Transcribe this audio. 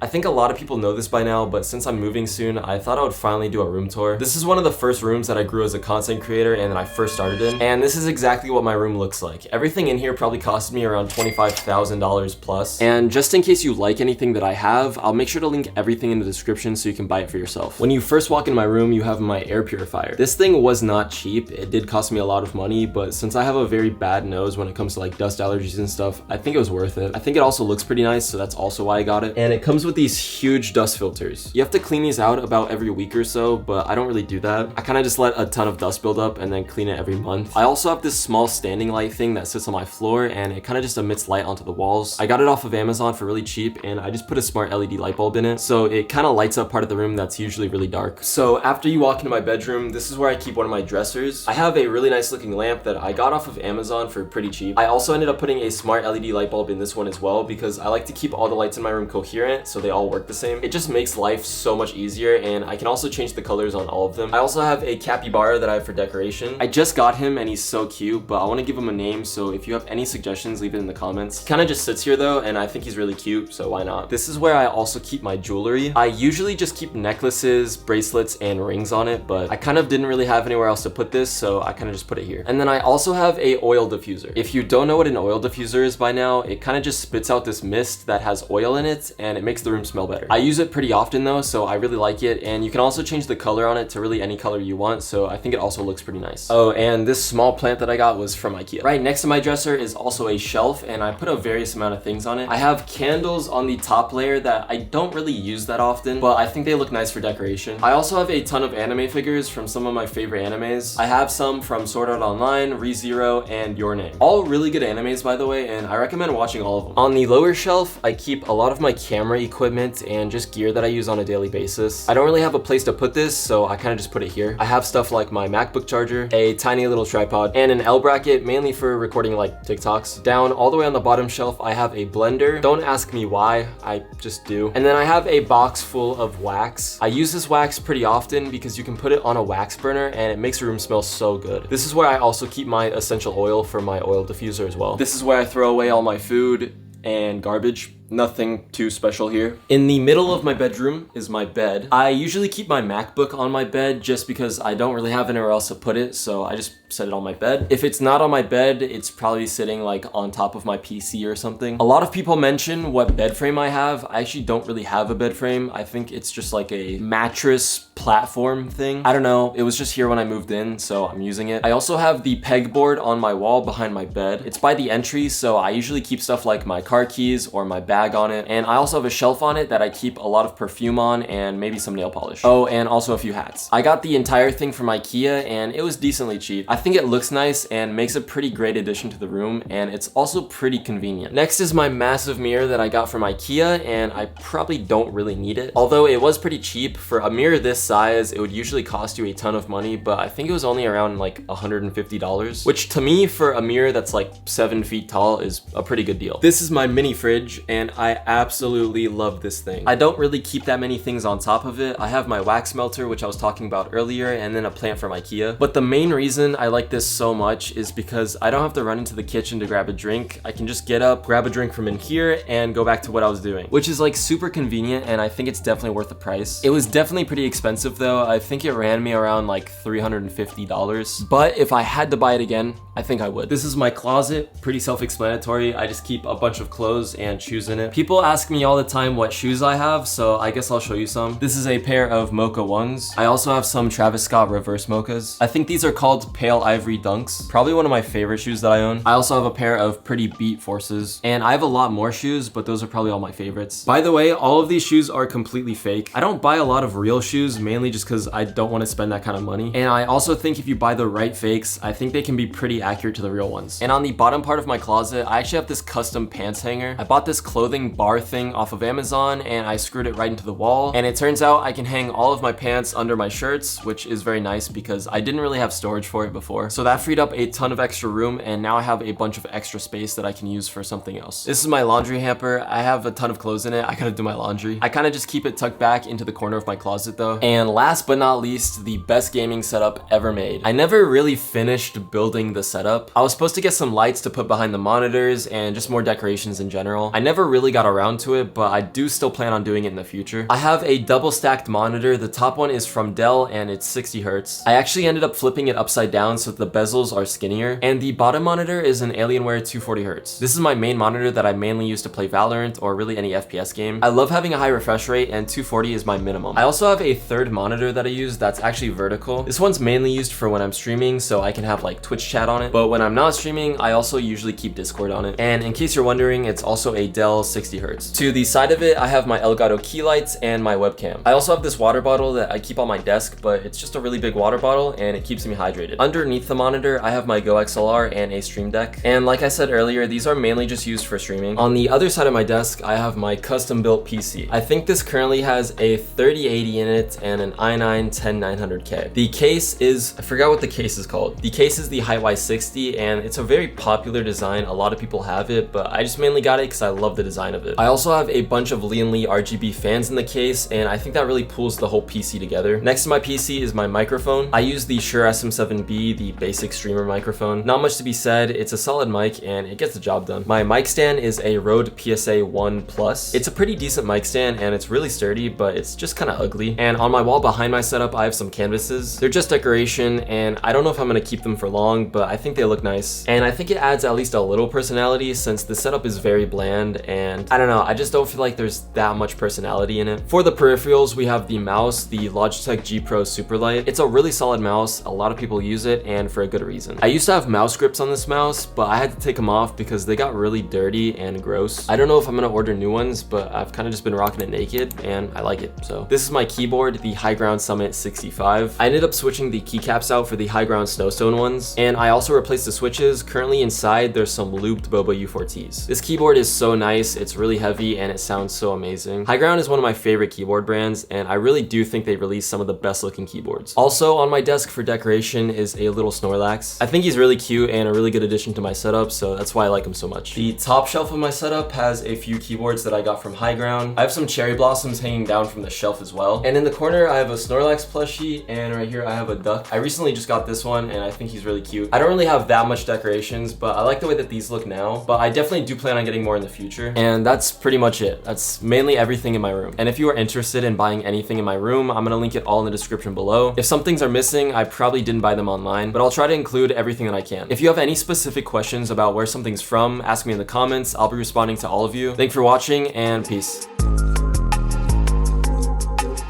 I think a lot of people know this by now, but since I'm moving soon, I thought I would finally do a room tour. This is one of the first rooms that I grew as a content creator and that I first started in, and this is exactly what my room looks like. Everything in here probably costed me around $25,000 plus, and just in case you like anything that I have, I'll make sure to link everything in the description so you can buy it for yourself. When you first walk in my room, you have my air purifier. This thing was not cheap. It did cost me a lot of money, but since I have a very bad nose when it comes to like dust allergies and stuff, I think it was worth it. I think it also looks pretty nice, so that's also why I got it. And it comes with these huge dust filters. You have to clean these out about every week or so, but I don't really do that. I kind of just let a ton of dust build up and then clean it every month. I also have this small standing light thing that sits on my floor, and it kind of just emits light onto the walls. I got it off of Amazon for really cheap, and I just put a smart LED light bulb in it, so it kind of lights up part of the room that's usually really dark. So after you walk into my bedroom, this is where I keep one of my dressers. I have a really nice looking lamp that I got off of Amazon for pretty cheap. I also ended up putting a smart LED light bulb in this one as well because I like to keep all the lights in my room coherent so they all work the same. It just makes life so much easier, and I can also change the colors on all of them. I also have a capybara that I have for decoration. I just got him and he's so cute, but I want to give him a name, so if you have any suggestions, leave it in the comments. He kind of just sits here though, and I think he's really cute, so why not? This is where I also keep my jewelry. I usually just keep necklaces, bracelets, and rings on it, but I kind of didn't really have anywhere else to put this, so I kind of just put it here. And then I also have a oil diffuser. If you don't know what an oil diffuser is by now, it kind of just spits out this mist that has oil in it, and it makes the room smell better. I use it pretty often though, so I really like it, and you can also change the color on it to really any color you want, so I think it also looks pretty nice. Oh, and this small plant that I got was from IKEA. Right next to my dresser is also a shelf, and I put a various amount of things on it. I have candles on the top layer that I don't really use that often, but I think they look nice for decoration. I also have a ton of anime figures from some of my favorite animes. I have some from Sword Art Online, ReZero, and Your Name. All really good animes, by the way, and I recommend watching all of them. On the lower shelf, I keep a lot of my camera equipment and just gear that I use on a daily basis. I don't really have a place to put this, so I kind of just put it here. I have stuff like my MacBook charger, a tiny little tripod, and an L bracket, mainly for recording like TikToks. Down all the way on the bottom shelf, I have a blender. Don't ask me why, I just do. And then I have a box full of wax. I use this wax pretty often because you can put it on a wax burner and it makes the room smell so good. This is where I also keep my essential oil for my oil diffuser as well. This is where I throw away all my food and garbage. Nothing too special here. In the middle of my bedroom is my bed. I usually keep my MacBook on my bed just because I don't really have anywhere else to put it, so I just set it on my bed. If it's not on my bed, it's probably sitting like on top of my PC or something. A lot of people mention what bed frame I have. I actually don't really have a bed frame. I think it's just like a mattress platform thing. I don't know. It was just here when I moved in, so I'm using it. I also have the pegboard on my wall behind my bed. It's by the entry, so I usually keep stuff like my car keys or my bag on it, and I also have a shelf on it that I keep a lot of perfume on and maybe some nail polish. Oh, and also a few hats. I got the entire thing from IKEA and it was decently cheap. I think it looks nice and makes a pretty great addition to the room, and it's also pretty convenient. Next is my massive mirror that I got from IKEA, and I probably don't really need it. Although it was pretty cheap. For a mirror this size, it would usually cost you a ton of money, but I think it was only around like $150, which to me for a mirror that's like 7 feet tall is a pretty good deal. This is my mini fridge, and I absolutely love this thing. I don't really keep that many things on top of it. I have my wax melter, which I was talking about earlier, and then a plant from IKEA. But the main reason I like this so much is because I don't have to run into the kitchen to grab a drink. I can just get up, grab a drink from in here, and go back to what I was doing, which is like super convenient, and I think it's definitely worth the price. It was definitely pretty expensive though. I think it ran me around like $350, but if I had to buy it again, I think I would. This is my closet, pretty self-explanatory. I just keep a bunch of clothes and shoes in it. People ask me all the time what shoes I have, so I guess I'll show you some. This is a pair of mocha ones. I also have some Travis Scott reverse mochas. I think these are called Pale Ivory Dunks. Probably one of my favorite shoes that I own. I also have a pair of Pretty Beat Forces, and I have a lot more shoes, but those are probably all my favorites. By the way, all of these shoes are completely fake. I don't buy a lot of real shoes, mainly just because I don't want to spend that kind of money. And I also think if you buy the right fakes, I think they can be pretty accurate to the real ones. And on the bottom part of my closet, I actually have this custom pants hanger. I bought this clothing bar thing off of Amazon, and I screwed it right into the wall. And it turns out I can hang all of my pants under my shirts, which is very nice because I didn't really have storage for it before. So that freed up a ton of extra room, and now I have a bunch of extra space that I can use for something else. This is my laundry hamper. I have a ton of clothes in it. I gotta do my laundry. I kind of just keep it tucked back into the corner of my closet though. And last but not least, the best gaming setup ever made. I never really finished building the setup. I was supposed to get some lights to put behind the monitors and just more decorations in general. I never really got around to it, but I do still plan on doing it in the future. I have a double stacked monitor. The top one is from Dell and it's 60 Hz. I actually ended up flipping it upside down so that the bezels are skinnier, and the bottom monitor is an Alienware 240 Hz. This is my main monitor that I mainly use to play Valorant or really any FPS game. I love having a high refresh rate, and 240 is my minimum. I also have a third monitor that I use that's actually vertical. This one's mainly used for when I'm streaming, so I can have like Twitch chat on it, but when I'm not streaming, I also usually keep Discord on it. And in case you're wondering, it's also a Dell 60 Hz. To the side of it, I have my Elgato key lights and my webcam. I also have this water bottle that I keep on my desk, but it's just a really big water bottle and it keeps me hydrated. Underneath the monitor, I have my Go XLR and a Stream Deck. And like I said earlier, these are mainly just used for streaming. On the other side of my desk, I have my custom built PC. I think this currently has a 3080 in it and an i9 10900K. The case is, I forgot what the case is called. The case is the Height 60 and it's a very popular design. A lot of people have it, but I just mainly got it because I love the design of it. I also have a bunch of Lee & Lee RGB fans in the case, and I think that really pulls the whole PC together. Next to my PC is my microphone. I use the Shure SM7B, the basic streamer microphone. Not much to be said, it's a solid mic and it gets the job done. My mic stand is a Rode PSA 1 Plus. It's a pretty decent mic stand and it's really sturdy, but it's just kind of ugly. And on my wall behind my setup, I have some canvases. They're just decoration and I don't know if I'm gonna keep them for long, but I think they look nice. And I think it adds at least a little personality since the setup is very bland, and I don't know, I just don't feel like there's that much personality in it. For the peripherals, we have the mouse, the Logitech G Pro Superlight. It's a really solid mouse. A lot of people use it and for a good reason. I used to have mouse grips on this mouse, but I had to take them off because they got really dirty and gross. I don't know if I'm gonna order new ones, but I've kind of just been rocking it naked and I like it. So this is my keyboard, the High Ground Summit 65. I ended up switching the keycaps out for the High Ground Snowstone ones, and I also replaced the switches. Currently inside, there's some looped Boba U4Ts. This keyboard is so nice, it's really heavy and it sounds so amazing. High Ground is one of my favorite keyboard brands, and I really do think they release some of the best looking keyboards. Also on my desk for decoration is a little Snorlax. I think he's really cute and a really good addition to my setup, so that's why I like him so much. The top shelf of my setup has a few keyboards that I got from High Ground. I have some cherry blossoms hanging down from the shelf as well. And in the corner, I have a Snorlax plushie, and right here I have a duck. I recently just got this one and I think he's really cute. I don't really have that much decorations, but I like the way that these look now, but I definitely do plan on getting more in the future. And that's pretty much it. That's mainly everything in my room. And if you are interested in buying anything in my room, I'm gonna link it all in the description below. If some things are missing, I probably didn't buy them online, but I'll try to include everything that I can. If you have any specific questions about where something's from, ask me in the comments. I'll be responding to all of you. Thanks for watching and peace.